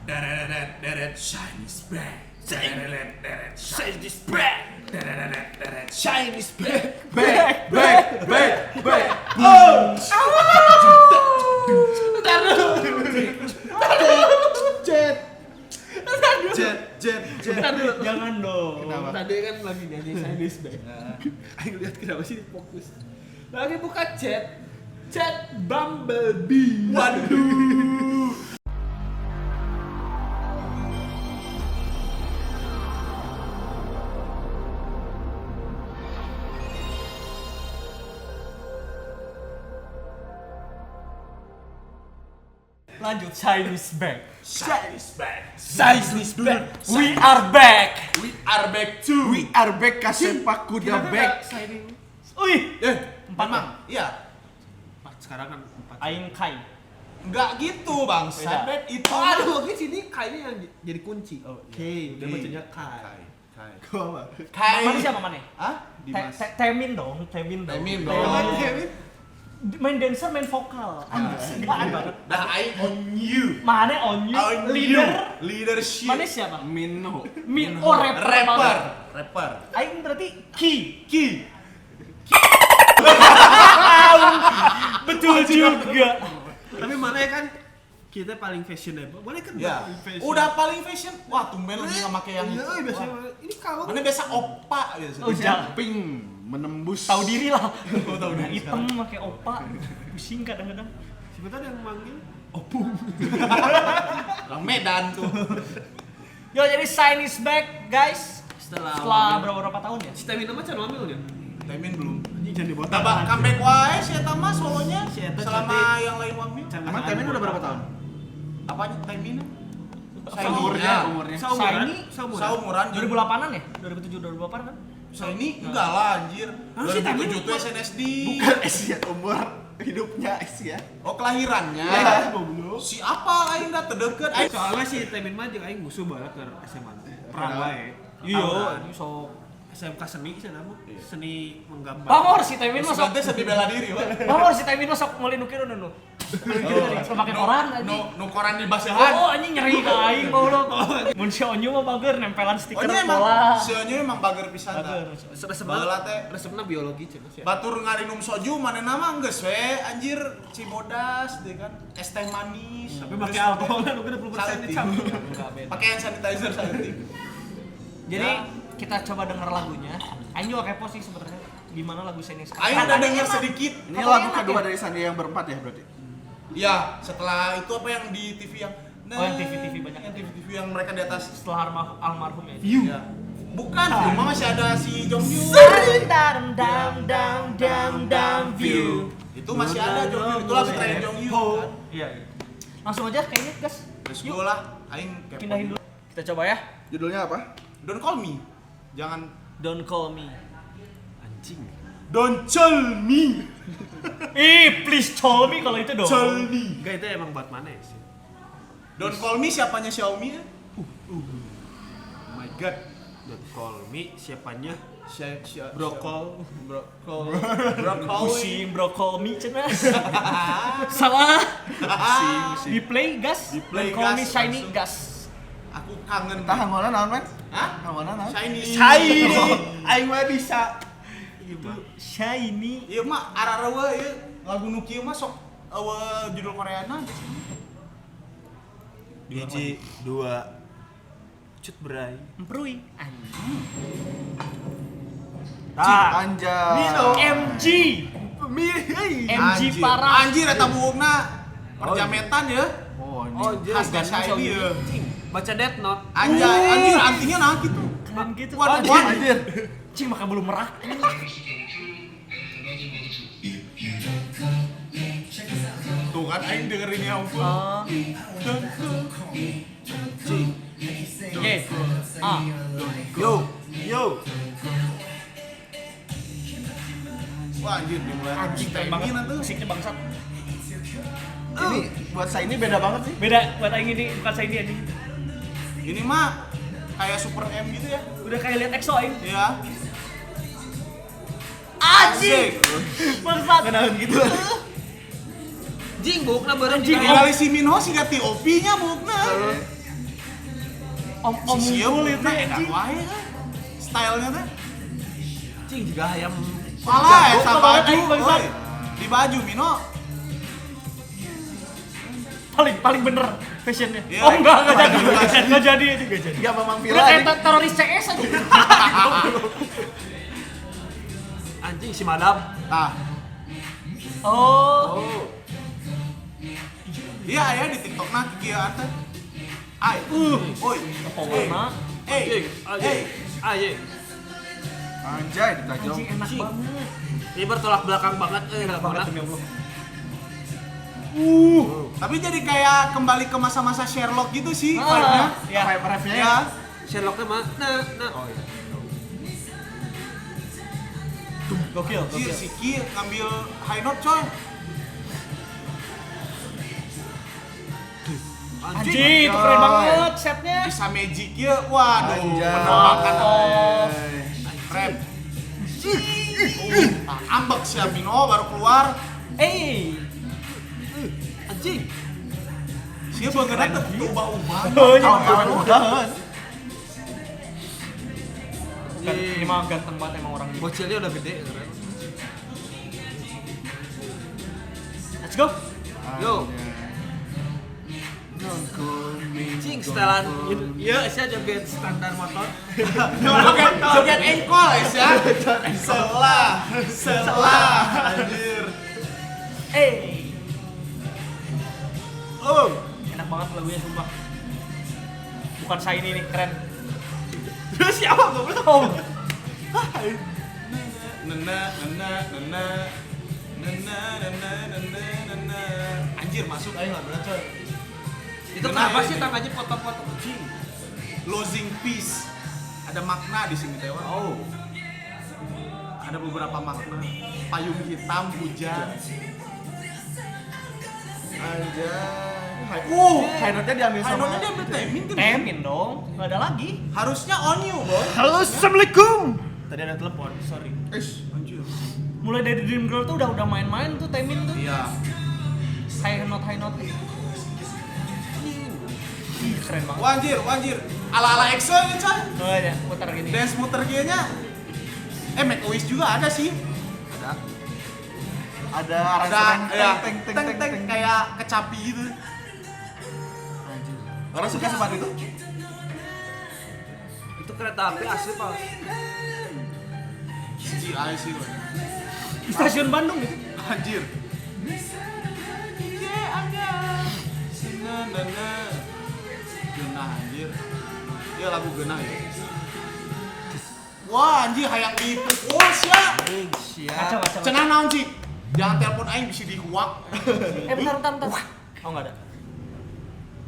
Chinese back. Chinese back. Chinese back. Back. Oh. Jet. Jangan dong. Kenapa? Tadi kan lagi nyanyi Chinese back. Ayo lihat kenapa sih fokus. Lagi buka chat Bumblebee. Waduh. Lanjut Chinese back. Chinese back. Chinese back. We are back. We are back too. We are back kasepak kuda back. Wih. Emang, iya. Sekarang kan 4. Aing Kai. Enggak gitu bang. Beda. Itu. Aduh, di sini kayaknya yang jadi kunci. Oke, udah Ki. bacanya kai. Gua apa? Mana siapa mana? Hah? Dimas. Temin dong. Temin dong. Kevin. Main dancer, main vokal. Anjir, gila banget. Dah I on you. Mana on you? On Leader. you. Leadership. Mana siapa? Minho. Oh, rapper. Rapper. Aing berarti Ki. Betul juga. Tapi mana ya kan kita paling fashionable. Mana kan Ya. paling fashion. Udah paling fashion. Wah, tumben lagi nggak pakai yang Iya, itu. biasanya Wah. ini kamu. Mana biasa opa gitu. Oh, jangan. Pink menembus. Tahu diri lah. tahu diri. Hitam pakai opa. Pusing kadang-kadang. Sebentar yang manggil. Orang Medan tuh. Yo, jadi Chinese back, guys. Setelah berapa tahun ya? si Temin nama can wamil dia. Temin belum. Ini jangan dibotak. Tabak comeback wae si eta mah solonya Si eta selama cantik. yang lain wamil. Emang Temin udah berapa tahun? Apanya Temin? Umurnya. Saumuran 2008-an ya? 2007 2008 kan? Saya ini enggak lah anjir. Harus si Temin 2007 tuh SNSD. Bukan Asia umur hidupnya Asia. Oh kelahirannya. Ya, goblok. Si apa aing dah terdeket. Aing Soalnya si Temin mah jeung aing musuh bae ke SMA. Perang wae. Iya, so SMK seni sana mah. Seni menggambar. pamor si Temin mah sok. Sebenarnya sedih bela diri, Pak. Pamor si Temin mah sok meuli nu kieu nu. Sok make koran anjing. No koran di basahan. Oh, anjing nyeri ka aing goblok. Mun si Onyu mah bager nempelan Oh stiker ini emang bola. sionya emang bager pisan Bager. tah. Baheula teh Resepna biologi cenah sih. batur ngarinum soju manehna mah geus we anjir cibodas deh kan es teh manis Tapi pakai alkohol kan udah 20% Salting. dicabut. Pakai hand sanitizer salting. Jadi kita coba denger lagunya. Aing juga kepo sih sebenarnya gimana lagu Chinese back. Aing udah denger sedikit. Ini lagu kedua dari Sandi yang berempat ya berarti. Ya, setelah itu apa yang di TV yang Oh, yang TV banyak. Yang TV yang mereka di atas. Setelah almarhum ya. Ya. Bukan, cuma masih ada si Jong Yu. View. Itu masih ada Jong Yu. Itu lagu terakhir Jong Yu kan. Iya. Langsung aja kayaknya, guys. Let's go lah. Aing kepo. Pindahin dulu. Kita coba ya. Judulnya apa? Don't call me. Jangan Don't call me. Anjing. don't tell me. Please call me kalau itu dong. Tell me. Enggak itu emang buat mana ya sih? Don't call me siapanya Xiaomi ya? Oh my god. Don't call me siapanya? Brokol. Pusing bro call me cenah. Salah. Di play gas. Di play Don't call me gas, shiny langsung. gas. Aku kangen. Tah hangona naon, men? Hah? Hangona naon? Shiny. Aing mah bisa. Itu. Shiny. Ieu mah ararawa ieu lagu nu kieu mah sok judul Koreana di sini. Biji 2 cut berai. Emprui. Anjay. MG. MG Anjir. parah. Anjir eta buukna perjametan ya. Oh, Oh, ini. Khas da Shiny ya. Baca Death Note. Anjir artinya nah gitu. Keren gitu. Waduh, Anjir. Cing makan belum merah. Tuh kan aing dengerin ya ampun. Oke. Ah. Yo. Wah anjir dimulai Anjing keren banget. Temin tuh. Musiknya bangsat. Ini buat saya ini beda banget sih. Beda buat aing ini bukan saya ini anjing. Ini mah kayak Super M gitu ya. Udah kayak lihat EXO aing. Ya. Anjing. Bangsat. Kenalan gitu. Jing bukna bareng Anjing. jing. Tinggal si Minho siga TOP-nya bukna. Om Si Sia Mukul itu pernah edan anjing. wae kan. Stylenya teh. Cing juga ayam. Malah Jago eta banget baju, aing bangsat. euy. Di baju Mino. Paling bener fashionnya. Iya. Oh enggak jadi. Enggak jadi. Enggak jadi aja enggak jadi. Ya memang Udah Villa kayak anjing. teroris CS aja. Anjing si Madam. Nah, Oh. Oh. iya aya di TikTok nah kieu teh. Ai. Oi. Pokoknya Eh. Anjing. Anjing. Anjay ditajong. anjing enak banget. Ini bertolak belakang banget Enak banget demi Allah. Tapi jadi kayak kembali ke masa-masa Sherlock gitu sih Ah, vibe-nya. ya. Vibe-nya Ya. Sherlocknya mah nah. Oh iya. Gokil, Anjir, gokil. si Ki ngambil high note coy. Anjing, itu keren banget setnya. Bisa magic ya. Waduh, Anjay. penampakan Oh. keren. Nah, ambek si Amino baru keluar. Anjing. Sia beungeuna teh ubah-ubah. Oh, iya. Kawan-kawan udahan. Ini mah ganteng banget emang orangnya. Bocilnya udah gede keren. Let's go. Yo. Cing setelan iya saya joget standar motor. Joget engkol ya. Selah. Anjir. Enak banget lagunya sumpah. Bukan saya ini nih, keren. Terus siapa goblok? Oh. Nena. Anjir masuk aja lagunya coy. Itu kenapa sih tangannya foto-foto kucing? Losing peace. Ada makna di sini Dewa. Oh. Ada beberapa makna. Payung hitam, hujan. Anjay. High note-nya diambil High note-nya diambil Temin kan? Temin dong, nggak ada lagi. Harusnya on you, boy. Halo, assalamualaikum. Tadi ada telepon, sorry. Anjir. Mulai dari Dream Girl tuh udah main-main tuh Temin tuh. Iya. High note. Keren banget. Wanjir. Ala-ala EXO ya, coy. Oh ya, putar gini. Dance muter nya. Make a wish juga ada sih. Ada Ya, teng kayak kecapi gitu. Orang suka seperti itu? Itu kereta api asli Pak. CGI sih, boy. Di stasiun Bandung gitu. Anjir. Genah anjir. Dia lagu genah ya. Wah anjir hayang dipukul sia. Kacau. Cenah naon sih? Jangan telepon aing bisa dihuak. Bentar. Oh nggak ada.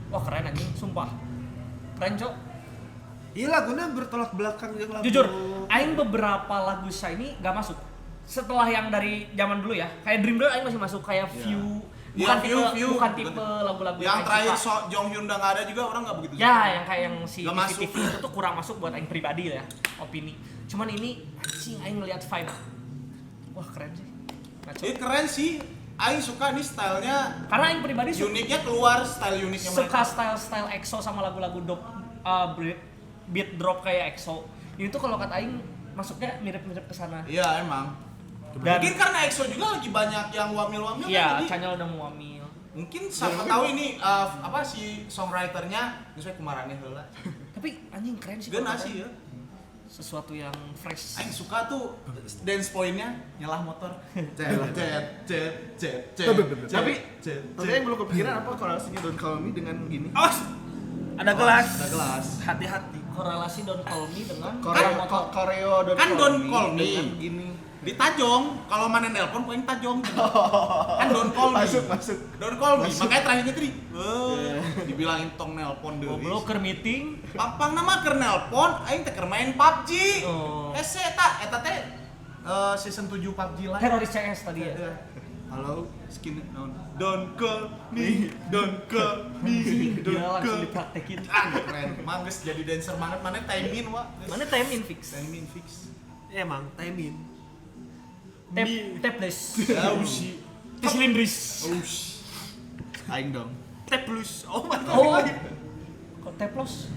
Wah keren anjing, sumpah. Keren cok. Iya lagunya bertolak belakang yang lagu. Jujur, aing beberapa lagu saya ini nggak masuk. Setelah yang dari zaman dulu ya, kayak Dream Girl aing masih masuk, kayak View. Bukan Iya, tipe, View. bukan tipe lagu-lagu Yang aing terakhir suka. Jong Hyun udah nggak ada juga orang nggak begitu. Ya, yang kayak yang si Nggak masuk. TV itu tuh kurang masuk buat aing pribadi ya, opini. Cuman ini anjing aing ngeliat vibe. Wah, keren sih. Ngaco. Keren sih. Aing suka nih stylenya. Karena aing pribadi Uniknya keluar style uniknya suka style EXO sama lagu-lagu beat drop kayak EXO. Ini tuh kalau kata aing masuknya mirip-mirip ke sana. Iya emang. Dan Mungkin karena EXO juga lagi banyak yang wamil-wamil iya, kan, jadi Chanyeol udah mau wamil. mungkin siapa tahu ini apa si songwriternya sesuai kumarannya heula. Tapi anjing keren sih. Geuna kalau sih kata ya. aing. Sesuatu yang fresh. Aing suka tuh dance point-nya nyelah motor. Tapi yang belum kepikiran apa korelasinya Don't Call Me dengan gini? Ada gelas. Ada gelas. Hati-hati. Korelasi Don't Call Me dengan Koreo Kan Don't Call Me. dengan gini. Di Tajong, kalau mana nelpon poin Tajong. Kan don't call me. Masuk. Don't call me. Makanya terakhirnya tadi, dibilangin tong nelpon deui. goblok keur meeting. Pampang nama keur nelpon, aing teh keur main PUBG. Oh. Hese eta teh season 7 PUBG lah. Teroris CS tadi ya. Halo, skin non. Don't call me. Don't call me. Dia Don't langsung call. dipraktekin. Keren. Mangges jadi dancer banget, mana timin wa. Mana timing fix? Timin fix. Emang timing. Tapless. Ausi. Silindris. Ausi. Aing dong. Taplus. Oh my god. Oh. Kok taplos?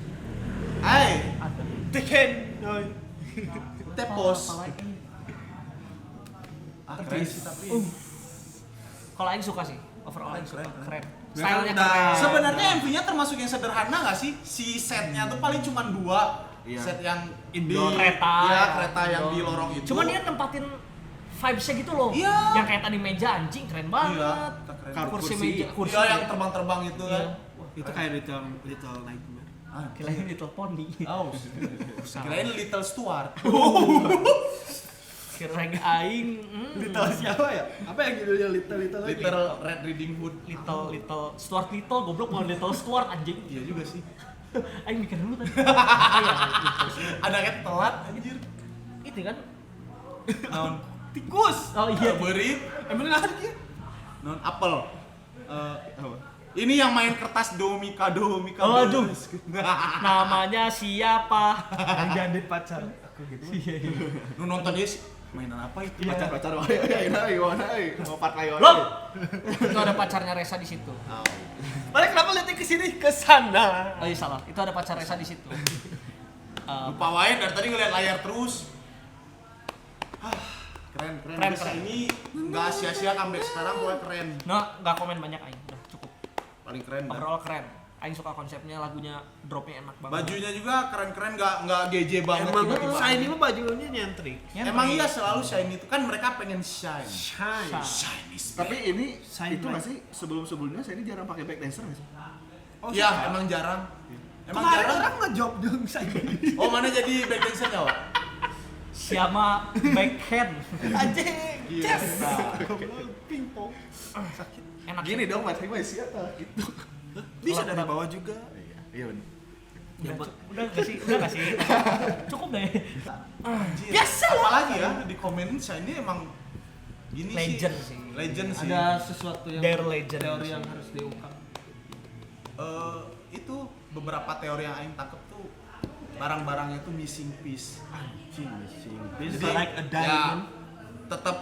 Hai, Ada. Tekken. tepos. Apalagi? Keren sih tapi. Kalau Aing suka sih, overall Aing suka, keren. Mereka Stylenya udah- keren. Sebenarnya MV-nya termasuk yang sederhana nggak sih? Si setnya tuh paling cuma 2. Iya. Set yang Indoor. di Kereta. Iya, kereta yang Indoor. di lorong itu. Cuman dia nempatin vibes-nya gitu loh. Iya. Yang kayak tadi meja anjing keren Iya, banget. keren. Kursi Kursi. meja, kursi. Iya, yang terbang-terbang itu Iya. kan. Itu kayak Little Nightmare. Kirain Little Pony. Oh, kirain Little Stuart. Kirain aing Little siapa ya? Apa yang judulnya Little lagi? Little Red Riding Hood. Little Stuart Little goblok mau Little Stuart anjing. Iya juga sih. Aing mikir dulu tadi. Ah, iya, Little Stuart. Ada kayak telat anjir. Itu kan. Naon? Tikus. Oh iya. Berit. Emang ngasih dia? Non apel. Ini yang main kertas Domika. Oh, aduh. Namanya siapa? Yang jadi pacar aku gitu. Iya. Nu nonton dia sih. Mainan apa itu? Iya. Pacar wae mau patlay wae. Loh. Itu ada pacarnya Resa di situ. Balik kenapa lihatnya ke sini ke sana? Oh iya salah. Itu ada pacar Resa di situ. Lupa wae dari tadi ngeliat layar terus. Keren. Keren. Ini nggak sia-sia comeback sekarang, pokoknya keren. Nah, nggak komen banyak Aing. Udah cukup. Paling keren. Dah. Overall keren. Aing suka konsepnya, lagunya dropnya enak banget. Bajunya juga keren-keren, nggak GJ banget Emang tiba-tiba. Shiny mah bajunya nyentrik. Emang iya selalu shine itu kan mereka pengen shine. Shine. Shine is Tapi ini Shine itu light. nggak sih sebelum-sebelumnya saya ini jarang pakai back dancer nggak sih? Oh, Iya, emang jarang. Emang Kemarin jarang. orang ngejob dong Shiny. Oh, mana jadi back dancer ya, Wak? Siapa backhand. Anjing. Iya. Yes. Pingpong. Sakit. Enak. Gini dong, Mas Hima siapa gitu. Bisa dari bawah juga. Iya benar. Udah nggak sih? Udah nggak sih? Cukup deh. Biasa. Apalagi ya di komen shine emang gini Legend sih. sih. Legend sih. Ada sesuatu yang Their legend. teori yang harus diungkap. Itu beberapa teori yang aing tangkep tuh barang-barangnya tuh missing piece. It's Jadi, like a ya, diamond. tetap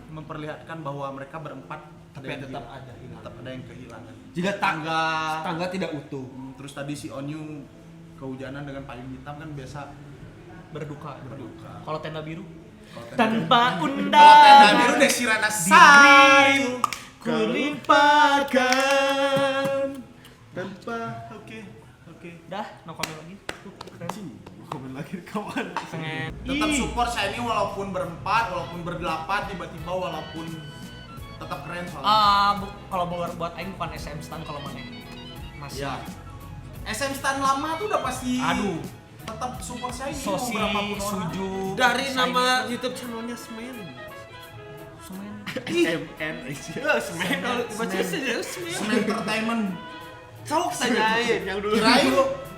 memperlihatkan bahwa mereka berempat Tapi yang tetap hilang. ada hilang. Tetap ada yang kehilangan. Jika Tangga tangga tidak utuh. terus tadi si Onyu kehujanan dengan payung hitam kan biasa Berduka. berduka. Kalau tenda biru? Kalau tenda- Tanpa Kalau tenda undangan. biru Desi Ranasari. Kulimpahkan. Tanpa oke. Dah, no comment lagi. Tuh, keren. Komen lagi kawan. Pengen. Tetap Ih. support Shiny walaupun berempat, walaupun berdelapan tiba-tiba walaupun tetap keren soalnya. Kalau buat Aing bukan SM stan kalau mana masih. Ya. SM Stan lama tuh udah pasti Aduh. tetap support Shiny Sosi, mau berapapun orang. Suju. Dari Shiny. nama YouTube channelnya Semen. Semen. MN Semen kalau dibaca saja Semen. Semen Entertainment. Sok tanyain yang dulu.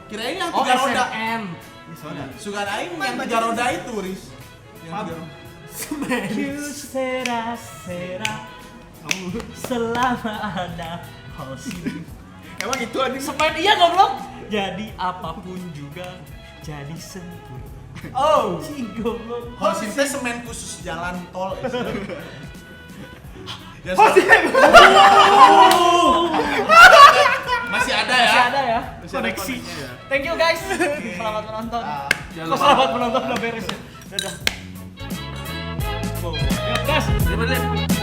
Kirain yang Oh, tiga roda. SNN. Sugan aing yang tiga roda itu, Riz. Yang tiga roda. Semen. You sera selama ada Hosin. Emang itu anjing. Semen iya goblok. Jadi apapun juga jadi sempurna. Oh. Cing goblok. Hosin teh semen khusus jalan tol. Ya, masih ada ya. Masih ada ya Masih ada koneksi. koneknya ya. Thank you guys. Selamat menonton. Jangan Kok lupa. selamat menonton udah beres ya. Dadah. Wow. Yuk, guys. Terima kasih.